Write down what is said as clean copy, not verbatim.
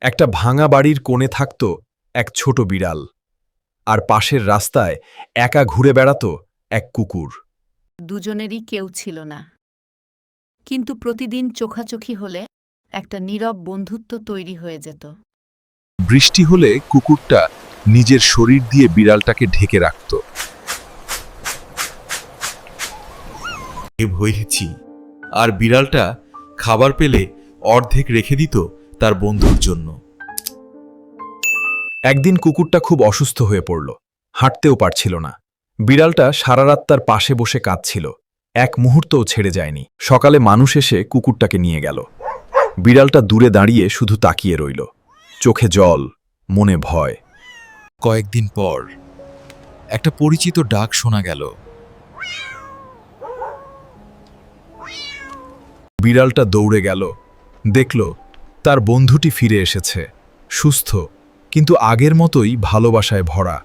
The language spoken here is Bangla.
একটা ভাঙা বাড়ির কোণে থাকত এক ছোট বিড়াল, আর পাশের রাস্তায় একা ঘুরে বেড়াত এক কুকুর। দুজনেরই কেউ ছিল না, কিন্তু প্রতিদিন চোখাচোখি হলে একটা নীরব বন্ধুত্ব তৈরি হয়ে যেত। বৃষ্টি হলে কুকুরটা নিজের শরীর দিয়ে বিড়ালটাকে ঢেকে রাখত। হয়েছি, আর বিড়ালটা খাবার পেলে অর্ধেক রেখে দিত তার বন্ধুর জন্য। একদিন কুকুরটা খুব অসুস্থ হয়ে পড়ল, হাঁটতেও পারছিল না। বিড়ালটা সারা রাত তার পাশে বসে কাঁদছিল, এক মুহূর্তও ছেড়ে যায়নি। সকালে মানুষ এসে কুকুরটাকে নিয়ে গেল। বিড়ালটা দূরে দাঁড়িয়ে শুধু তাকিয়ে রইল, চোখে জল, মনে ভয়। কয়েকদিন পর একটা পরিচিত ডাক শোনা গেল। বিড়ালটা দৌড়ে গেল, দেখল তার বন্ধুটি ফিরে এসেছে, সুস্থ, কিন্তু আগের মতোই ভালোবাসায় ভরা।